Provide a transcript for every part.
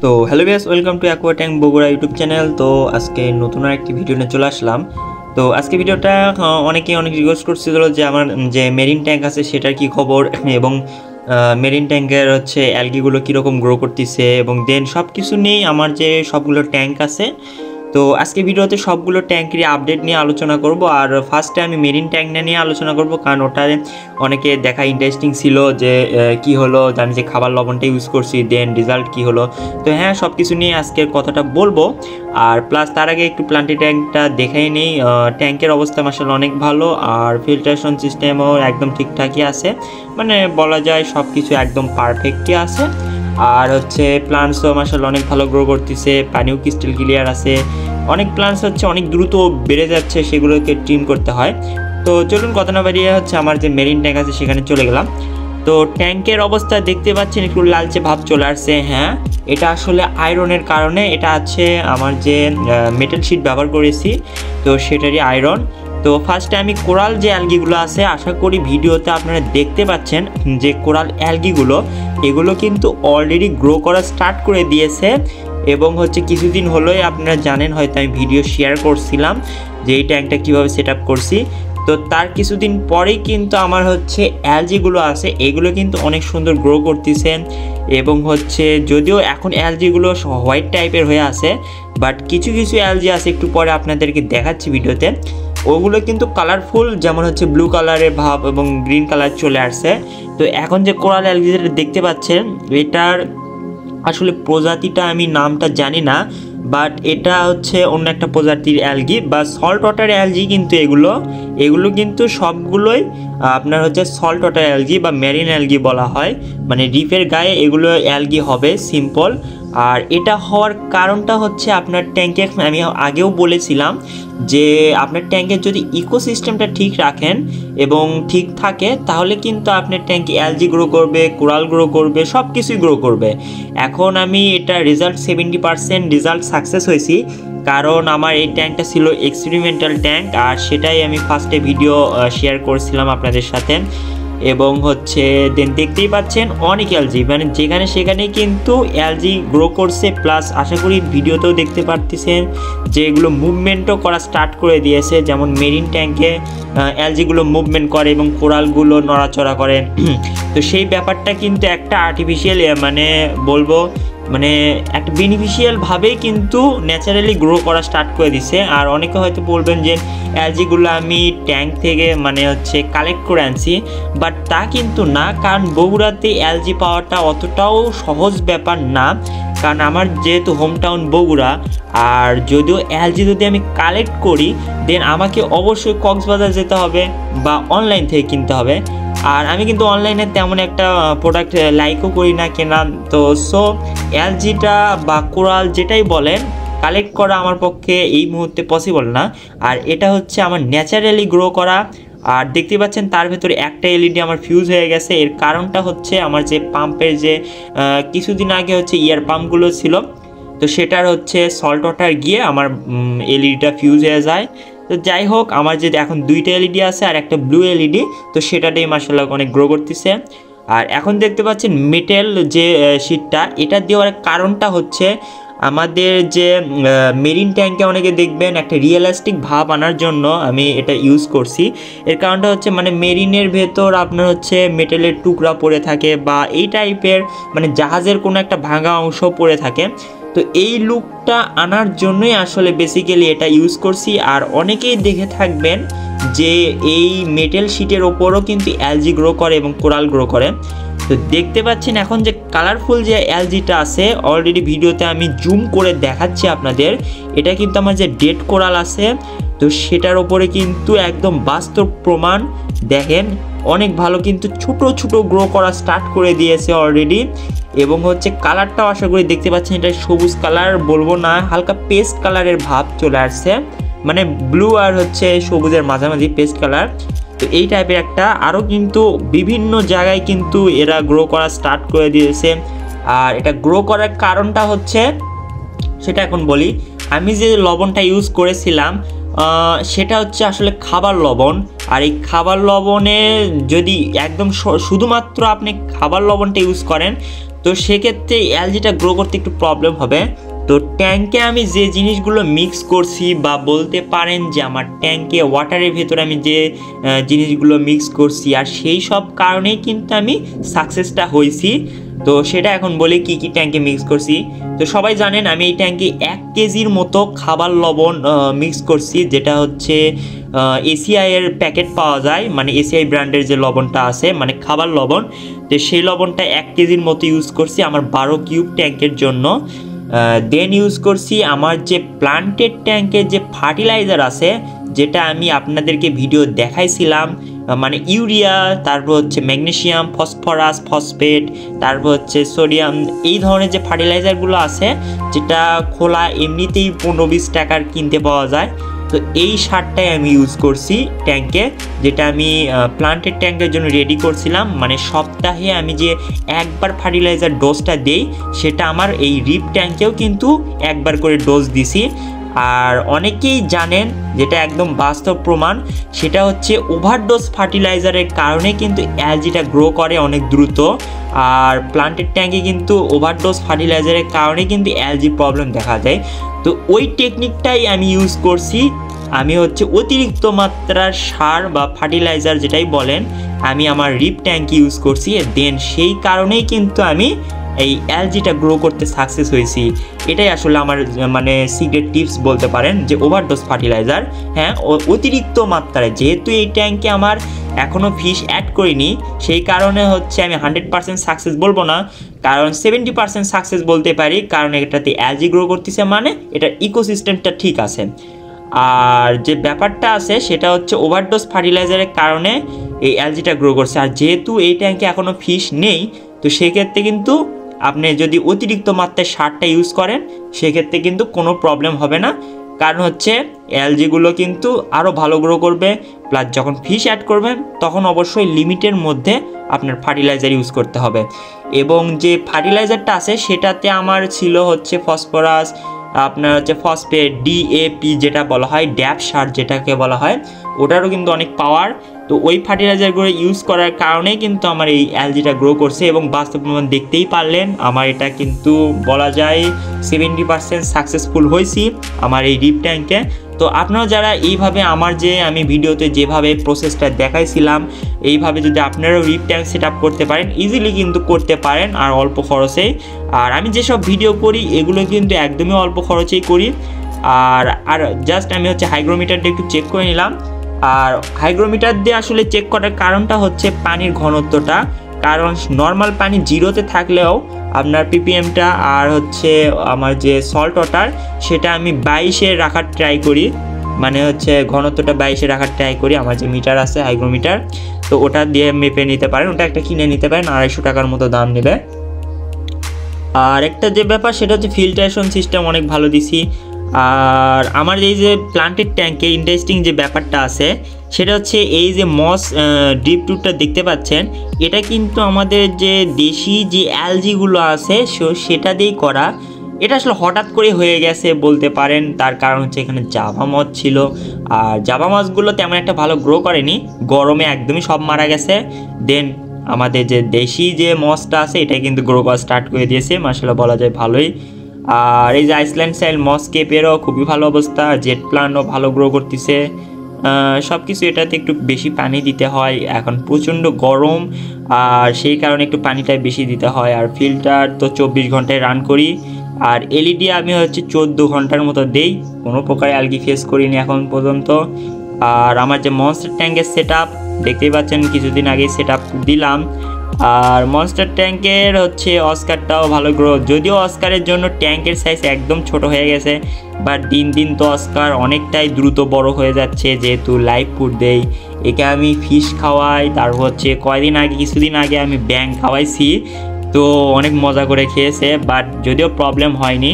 তো hello viewers, welcome to aqua tank Bogura YouTube channel. তো আজকে নতুন আরেকটি ভিডিও নিয়ে চলে আসলাম। তো আজকে ভিডিওটা অনেক রিকোয়েস্ট করছিল যে আমার যে মেরিন ট্যাঙ্ক আছে সেটার কি খবর এবং মেরিন ট্যাঙ্কের হচ্ছে অ্যালগিগুলো কীরকম গ্রো করতেছে এবং দেন সব কিছু নিয়েই আমার যে সবগুলো ট্যাঙ্ক আছে। তো আজকে ভিডিওতে সবগুলো ট্যাঙ্কেরই আপডেট নিয়ে আলোচনা করব। আর ফার্স্টে আমি মেরিন ট্যাঙ্ক নিয়ে আলোচনা করব, কারণ ওটারে অনেকে দেখা ইন্টারেস্টিং ছিল যে কি হলো, আমি যে খাবার লবণটা ইউজ করছি দেন রেজাল্ট কি হলো। তো হ্যাঁ, সব কিছু নিয়ে আজকের কথাটা বলবো। আর প্লাস তার আগে একটু প্লান্টি ট্যাঙ্কটা দেখাই নেই। ট্যাঙ্কের অবস্থা মাশাআল্লাহ অনেক ভালো, আর ফিল্ট্রেশন সিস্টেমও একদম ঠিকঠাকই আছে, মানে বলা যায় সব কিছু একদম পারফেক্টই আছে। আর হচ্ছে প্লান্টসও মাশাআল্লাহ অনেক ভালো গ্রো করতেছে, পানিও ক্রিস্টাল ক্লিয়ার আছে। অনেক প্লান্টস হচ্ছে অনেক দ্রুত বেড়ে যাচ্ছে, সেগুলোকে ট্রিম করতে হয়। তো চলুন কথা না বাড়িয়ে হচ্ছে আমার যে মেরিন ট্যাঙ্ক আছে সেখানে চলে গেলাম। তো ট্যাঙ্কের অবস্থা দেখতে পাচ্ছেন একটু লালচে ভাব চলে আসছে। হ্যাঁ, এটা আসলে আয়রনের কারণে, এটা আছে আমার যে মেটাল শিট ব্যবহার করেছি তো সেটারই আয়রন। তো ফার্স্টে আমি কোরাল যে অ্যালগিগুলো আছে, আশা করি ভিডিওতে আপনারা দেখতে পাচ্ছেন যে কোরাল অ্যালগিগুলো এগুলো কিন্তু অলরেডি গ্রো করা স্টার্ট করে দিয়েছে। এবং হচ্ছে কিছুদিন হলোই আপনারা জানেন, হয়তো আমি ভিডিও শেয়ার করছিলাম যে এই ট্যাঙ্কটা কীভাবে সেট আপ করছি। তো তার কিছুদিন পরেই কিন্তু আমার হচ্ছে অ্যালজিগুলো আছে এগুলো কিন্তু অনেক সুন্দর গ্রো করতেছে। এবং হচ্ছে যদিও এখন অ্যালজিগুলো হোয়াইট টাইপের হয়ে আছে, বাট কিছু কিছু অ্যালজি আছে, একটু পরে আপনাদেরকে দেখাচ্ছি ভিডিওতে, ওগুলো কিন্তু কালারফুল, যেমন হচ্ছে ব্লু কালারের ভাব এবং গ্রিন কালার চলে আসছে। তো এখন যে কোরাল অ্যালগিটা দেখতে পাচ্ছেন, এটার আসলে প্রজাতিটা আমি নামটা জানি না, বাট এটা হচ্ছে অন্য একটা প্রজাতির অ্যালগি বা সল্ট ওয়াটার অ্যালগি। কিন্তু এগুলো কিন্তু সবগুলোই আপনার হচ্ছে সল্ট ওয়াটার অ্যালগি বা মেরিন অ্যালগি বলা হয়, মানে রিফের গায়ে এগুলো অ্যালগি হবে সিম্পল। আর এটা হওয়ার কারণটা হচ্ছে আপনার ট্যাঙ্কে, আমি আগেও বলেছিলাম যে আপনার ট্যাঙ্কের যদি ইকোসিস্টেমটা ঠিক রাখেন এবং ঠিক থাকে, তাহলে কিন্তু আপনার ট্যাঙ্কে অ্যালজি গ্রো করবে, কোরাল গ্রো করবে, সব কিছুই গ্রো করবে। এখন আমি এটা রেজাল্ট 70% রেজাল্ট সাকসেস হয়েছি, কারণ আমার এই ট্যাঙ্কটা ছিল এক্সপেরিমেন্টাল ট্যাঙ্ক, আর সেটাই আমি ফার্স্টে ভিডিও শেয়ার করছিলাম আপনাদের সাথে। এবং হচ্ছে দেন দেখতেই পাচ্ছেন অনেক অ্যালজি, মানে যেখানে সেখানেই কিন্তু অ্যালজি গ্রো করছে। প্লাস আশা করি ভিডিওতেও দেখতে পারতেছেন যে এগুলো মুভমেন্টও করা স্টার্ট করে দিয়েছে, যেমন মেরিন ট্যাঙ্কে অ্যালজিগুলো মুভমেন্ট করে এবং কোরালগুলো নড়াচড়া করে। তো সেই ব্যাপারটা কিন্তু একটা আর্টিফিশিয়াল, মানে বলবো মানে একটা বেনিফিশিয়ালভাবেই কিন্তু ন্যাচারালি গ্রো করা স্টার্ট করে দিছে। আর অনেকে হয়তো বলবেন যে অ্যালজিগুলো আমি ট্যাঙ্ক থেকে মানে হচ্ছে কালেক্ট করে আনছি, বাট তা কিন্তু না, কারণ বগুড়াতে অ্যালজি পাওয়াটা অতটাও সহজ ব্যাপার না, কারণ আমার যেহেতু হোম টাউন বগুড়া। আর যদিও অ্যালজি যদি আমি কালেক্ট করি দেন আমাকে অবশ্যই কক্সবাজার যেতে হবে বা অনলাইন থেকে কিনতে হবে। আর আমি কিন্তু অনলাইনে তেমন একটা প্রোডাক্ট লাইকও করি না কেনা। তো সো অ্যালজিটা বা কোরাল যেটাই বলেন, কালেক্ট করা আমার পক্ষে এই মুহূর্তে পসিবল না। আর এটা হচ্ছে আমার ন্যাচারালি গ্রো করা। আর দেখতে পাচ্ছেন তার ভেতরে একটা এলইডি আমার ফিউজ হয়ে গেছে। এর কারণটা হচ্ছে আমার যে পাম্পের যে কিছুদিন আগে হচ্ছে ইয়ার পাম্পগুলো ছিল, তো সেটার হচ্ছে সল্ট ওয়াটার গিয়ে আমার এলইডিটা ফিউজ হয়ে যায়। তো যাই হোক, আমার যে এখন দুইটা এলইডি আছে আর একটা ব্লু এলইডি, তো সেটাতেই মাশাআল্লাহ অনেক গ্রো করতেছে। আর এখন দেখতে পাচ্ছেন মেটেল যে শিটটা, এটা দেওয়ার কারণটা হচ্ছে আমাদের যে মেরিন ট্যাঙ্কে অনেকে দেখবেন একটা রিয়েলিস্টিক ভাব আনার জন্য আমি এটা ইউজ করছি। এর কারণটা হচ্ছে মানে মেরিনের ভেতর আপনার হচ্ছে মেটেলের টুকরা পড়ে থাকে বা এই টাইপের, মানে জাহাজের কোনো একটা ভাঙা অংশ পড়ে থাকে। তো এই লুকটা আনার জন্যই আসলে বেসিক্যালি এটা ইউজ করছি। আর অনেকেই দেখে থাকবেন যে এই মেটেল শিটের ওপরও কিন্তু অ্যালজি গ্রো করে এবং কোরাল গ্রো করে। তো দেখতে পাচ্ছেন এখন যে কালারফুল যে অ্যালজিটা আছে, অলরেডি ভিডিওতে আমি জুম করে দেখাচ্ছি আপনাদের, এটা কিন্তু আমার যে ডেড কোরাল আছে, তো সেটার ওপরে কিন্তু একদম বাস্তব প্রমাণ। দেখেন অনেক ভালো কিন্তু ছোট ছোট গ্রো করা স্টার্ট করে দিয়েছে অলরেডি। এবং হচ্ছে কালারটাও আশা করি দেখতে পাচ্ছেন, এটা সবুজ কালার বলবো না, হালকা পেস্ট কালারের ভাব চলে আসছে, মানে ব্লু আর হচ্ছে সবুজের মাঝামাঝি পেস্ট কালার। তো এই টাইপের একটা আরও কিন্তু বিভিন্ন জায়গায় কিন্তু এরা গ্রো করা স্টার্ট করে দিয়েছে। আর এটা গ্রো করার কারণটা হচ্ছে সেটা এখন বলি। আমি যে লবণটা ইউজ করেছিলাম সেটা হচ্ছে আসলে খাবার লবণ। আর এই খাবার লবণে যদি একদম শুধুমাত্র আপনি খাবার লবণটা ইউজ করেন, তো সেক্ষেত্রে অ্যালজিটা গ্রো করতে একটু প্রবলেম হবে। তো ট্যাঙ্কে আমি যে জিনিসগুলো মিক্স করছি বা বলতে পারেন যে আমার ট্যাঙ্কে ওয়াটারের ভেতরে আমি যে জিনিসগুলো মিক্স করছি আর সেই সব কারণেই কিন্তু আমি সাকসেসটা হয়েছি। তো সেটা এখন বলি কি কি ট্যাঙ্কে মিক্স করছি। তো সবাই জানেন আমি এই ট্যাঙ্কে 1 কেজির মতো খাবার লবণ মিক্স করছি, যেটা হচ্ছে এসিআইয়ের প্যাকেট পাওয়া যায়, মানে এসিআই ব্র্যান্ডের যে লবণটা আছে মানে খাবার লবণ। তো সেই লবণটা 1 কেজির মতো ইউজ করছি আমার 12 কিউব ট্যাঙ্কের জন্য। দেন ইউজ করছি আমার যে প্লান্টেড ট্যাঙ্কের যে ফার্টিলাইজার আছে, যেটা আমি আপনাদেরকে ভিডিও দেখাইছিলাম, মানে ইউরিয়া, তারপর হচ্ছে ম্যাগনেসিয়াম, ফসফরাস, ফসফেট, তারপর হচ্ছে সোডিয়াম, এই ধরনের যে ফার্টিলাইজারগুলো আছে যেটা খোলা এমনিতেই 15-20 টাকার কিনতে পাওয়া যায়। তো এই সারটাই আমি ইউজ করছি ট্যাঙ্কে, যেটা আমি প্লান্টেড ট্যাঙ্কের জন্য রেডি করছিলাম। মানে সপ্তাহে আমি যে একবার ফার্টিলাইজার ডোজটা দেই সেটা আমার এই রিপ ট্যাঙ্কেও কিন্তু একবার করে ডোজ দিছি। আর অনেকেই জানেন, যেটা একদম বাস্তব প্রমাণ, সেটা হচ্ছে ওভারডোজ ফার্টিলাইজারের কারণে কিন্তু অ্যালজিটা গ্রো করে অনেক দ্রুত। আর প্লান্টেড ট্যাঙ্কে কিন্তু ওভারডোজ ফার্টিলাইজারের কারণে কিন্তু অ্যালজি প্রবলেম দেখা যায়। তো ওই টেকনিকটাই আমি ইউজ করছি। আমি হচ্ছে অতিরিক্ত মাত্রার সার বা ফার্টিলাইজার যেটাই বলেন আমি আমার রিপ ট্যাঙ্কে ইউজ করছি। দেন সেই কারণেই কিন্তু আমি এই অ্যালজিটা গ্রো করতে সাকসেস হয়েছি। এটাই আসলে আমার মানে সিক্রেট টিপস বলতে পারেন, যে ওভারডোজ ফার্টিলাইজার, হ্যাঁ অতিরিক্ত মাত্রায়, যেহেতু এই ট্যাঙ্কে আমার এখনও ফিশ অ্যাড করিনি সেই কারণে হচ্ছে আমি 100% সাকসেস বলবো না, কারণ 70% সাকসেস বলতে পারি, কারণ এটাতে অ্যালজি গ্রো করতেছে মানে এটার ইকোসিস্টেমটা ঠিক আছে। আর যে ব্যাপারটা আছে সেটা হচ্ছে ওভারডোজ ফার্টিলাইজারের কারণে এই অ্যালজিটা গ্রো করছে। আর যেহেতু এই ট্যাঙ্কে এখনও ফিশ নেই, তো সেক্ষেত্রে কিন্তু আপনি যদি অতিরিক্ত মাত্রায় সারটা ইউজ করেন সেক্ষেত্রে কিন্তু কোনো প্রবলেম হবে না, কারণ হচ্ছে অ্যালজিগুলো কিন্তু আরও ভালো গ্রো করবে। প্লাস যখন ফিশ অ্যাড করবেন তখন অবশ্যই লিমিটের মধ্যে আপনার ফার্টিলাইজার ইউজ করতে হবে। এবং যে ফার্টিলাইজারটা আছে সেটাতে আমার ছিল হচ্ছে ফসফরাস, আপনার হচ্ছে ফসফেট, ডিএপি যেটা বলা হয়, ড্যাপ সার যেটাকে বলা হয়, ওটারও কিন্তু অনেক পাওয়ার। তো ওই ফার্টিলাইজারগুলো ইউজ করার কারণেই কিন্তু আমার এই অ্যালজিটা গ্রো করছে। এবং বাস্তব প্রমাণ দেখতেই পারলেন, আমার এটা কিন্তু বলা যায় 70% সাকসেসফুল হয়েছি আমার এই রিপ ট্যাঙ্কে। তো আপনারা যারা এইভাবে আমার যে আমি ভিডিওতে যেভাবে প্রসেসটা দেখাইছিলাম এইভাবে যদি আপনারাও রিপ ট্যাঙ্ক সেট আপ করতে পারেন, ইজিলি কিন্তু করতে পারেন আর অল্প খরচে। আর আমি যেসব ভিডিও করি এগুলো কিন্তু একদমই অল্প খরচেই করি। আর জাস্ট আমি হচ্ছে হাইগ্রোমিটার দিয়ে একটু চেক করে নিলাম। আর হাইগ্রোমিটার দিয়ে আসলে চেক করার কারণটা হচ্ছে পানির ঘনত্বটা, কারণ নর্মাল পানি 0-তে থাকলেও আপনার পিপিএমটা আর হচ্ছে আমার যে সল্ট ওয়াটার সেটা আমি 22-এ রাখার ট্রাই করি, মানে হচ্ছে ঘনত্বটা 22-এ রাখার ট্রাই করি। আমার যে মিটার আছে হাইগ্রোমিটার, তো ওটা দিয়ে মেপে নিতে পারেন, ওটা একটা কিনে নিতে পারেন, 250 টাকার মতো দাম নেবে। আর একটা যে ব্যাপার সেটা হচ্ছে ফিল্টারেশন সিস্টেম অনেক ভালো দিছি। আর আমার এই যে প্লান্টেড ট্যাঙ্কে ইন্টারেস্টিং যে ব্যাপারটা আছে সেটা হচ্ছে এই যে মস ড্রিপ টুরটা দেখতে পাচ্ছেন, এটা কিন্তু আমাদের যে দেশি যে অ্যালজিগুলো আছে সেটা দিয়েই করা। এটা আসলে হঠাৎ করে হয়ে গেছে বলতে পারেন, তার কারণ হচ্ছে এখানে জাভা মস ছিল, আর জাভা মসগুলো তেমন একটা ভালো গ্রো করেনি, গরমে একদমই সব মারা গেছে। দেন আমাদের যে দেশি যে মসটা আছে এটা কিন্তু গ্রো করা স্টার্ট করে দিয়েছে, মাশাআল্লাহ বলা যায় ভালোই। আর এই যে আইসল্যান্ড স্টাইল মস কেপেরও খুবই ভালো অবস্থা, জেট প্লান্টও ভালো গ্রো করতেছে। সব কিছু এটাতে একটু বেশি পানি দিতে হয়, এখন প্রচণ্ড গরম আর সেই কারণে একটু পানিটা বেশি দিতে হয়। আর ফিল্টার তো 24 ঘন্টায় রান করি, আর এলইডি আমি হচ্ছে 14 ঘন্টার মতো দেই, কোনো প্রকার অ্যালগি ফেস করিনি এখন পর্যন্ত। আর আমার যে মনস্টার ট্যাঙ্কের সেট আপ দেখতেই পাচ্ছেন, কিছুদিন আগে সেট আপ দিলাম। আর মনস্টার ট্যাঙ্কের হচ্ছে অস্কারটাও ভালো গ্রো, যদিও অস্কারের জন্য ট্যাঙ্কের সাইজ একদম ছোট হয়ে গেছে, বাট দিন দিন তো অস্কার অনেকটাই দ্রুত বড় হয়ে যাচ্ছে, যেহেতু লাইভ ফুড দেই। একে আমি ফিশ খাওয়াই, তারপর হচ্ছে কিছুদিন আগে আমি ব্যাং খাওয়াইছি, তো অনেক মজা করে খেয়েছে, বাট যদিও প্রবলেম হয়নি।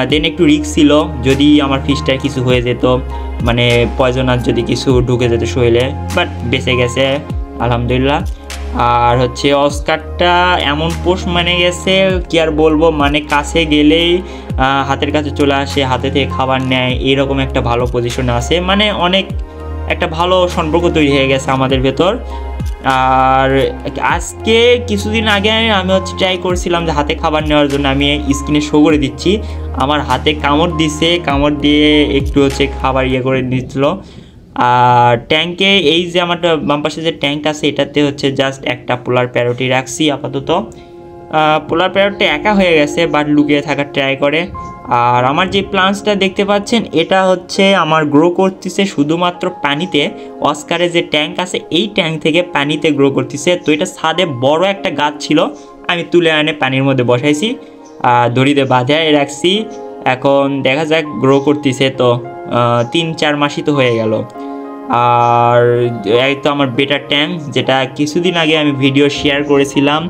দেন একটু রিস্ক ছিল, যদি আমার ফিশটার কিছু হয়ে যেত, মানে পয়জনার যদি কিছু ঢুকে যেত শরীরে, বাট বেঁচে গেছে আলহামদুলিল্লাহ। আর হচ্ছে অস্কারটা এমন পোষ মানে গেছে কি আর বলবো, মানে কাছে গেলেই হাতের কাছে চলে আসে, হাতে থেকে খাবার নেয়, এরকম একটা ভালো পজিশনে আছে, মানে অনেক একটা ভালো সম্পর্ক তৈরি হয়ে গেছে আমাদের ভেতর। আর আজকে কিছুদিন আগে আমি হচ্ছে ট্রাই করছিলাম যে হাতে খাবার নেওয়ার জন্য, আমি স্ক্রিনে শো করে দিচ্ছি, আমার হাতে কামড় দিছে, কামড় দিয়ে একটু হচ্ছে খাবার করে দিচ্ছিল। আর ট্যাঙ্কে এই যে আমার বাম পাশে যে ট্যাঙ্ক আছে এটাতে হচ্ছে জাস্ট একটা পোলার প্যারোটি রাখছি আপাতত। পোলার প্যারটটা একা হয়ে গেছে বাট লুকিয়ে থাকার ট্রাই করে। আর আমার যে প্লান্টসটা দেখতে পাচ্ছেন এটা হচ্ছে আমার গ্রো করতেছে শুধুমাত্র পানিতে। অস্কারে যে ট্যাঙ্ক আছে এই ট্যাঙ্ক থেকে পানিতে গ্রো করতেছে। তো এটা ছাদে বড় একটা গাছ ছিল, আমি তুলে এনে পানির মধ্যে বসাইছি, দড়িতে বাঁধায় রাখছি। এখন দেখা যাক গ্রো করতেছে। তো 3-4 মাসই তো হয়ে গেল। আর এই তো আমার বেটা ট্যাঙ্ক, যেটা কিছুদিন আগে আমি ভিডিও শেয়ার করেছিলাম।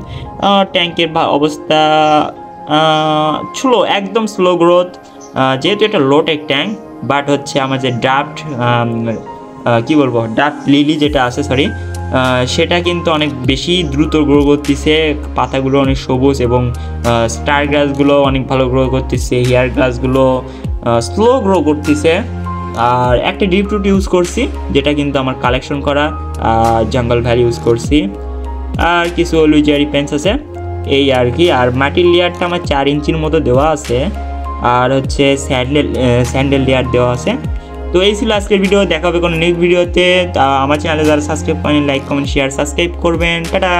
ট্যাঙ্কের অবস্থা ছিল একদম স্লো গ্রোথ, যেহেতু এটা লোটেক ট্যাঙ্ক। বাট হচ্ছে আমার যে ড্রাফট কী বলবো ড্রাফট লিলি যেটা আছে সরি, সেটা কিন্তু অনেক বেশি দ্রুত গ্রো করতেছে। পাতাগুলো অনেক সবুজ এবং স্টার গ্রাসগুলো অনেক ভালো গ্রো করতেছে, হেয়ার গ্রাসগুলো স্লো গ্রো করতেছে। আর একটা ডিপ রুট ইউজ করছি যেটা কিন্তু আমার কালেকশন করা, জঙ্গল ভ্যালি ইউজ করছি, আর কিছু লুইজারি পেন্স আছে এই আর কি। আর মাটির লেয়ারটা আমার 4 ইঞ্চির মতো দেওয়া আছে, আর হচ্ছে স্যান্ডেল লেয়ার দেওয়া আছে। তো এই ছিল আজকের ভিডিও, দেখা হবে কোনো নেক্সট ভিডিওতে। আমার চ্যানেলে যারা সাবস্ক্রাইব করেন লাইক কমেন্ট শেয়ার সাবস্ক্রাইব করবেন। টাটা।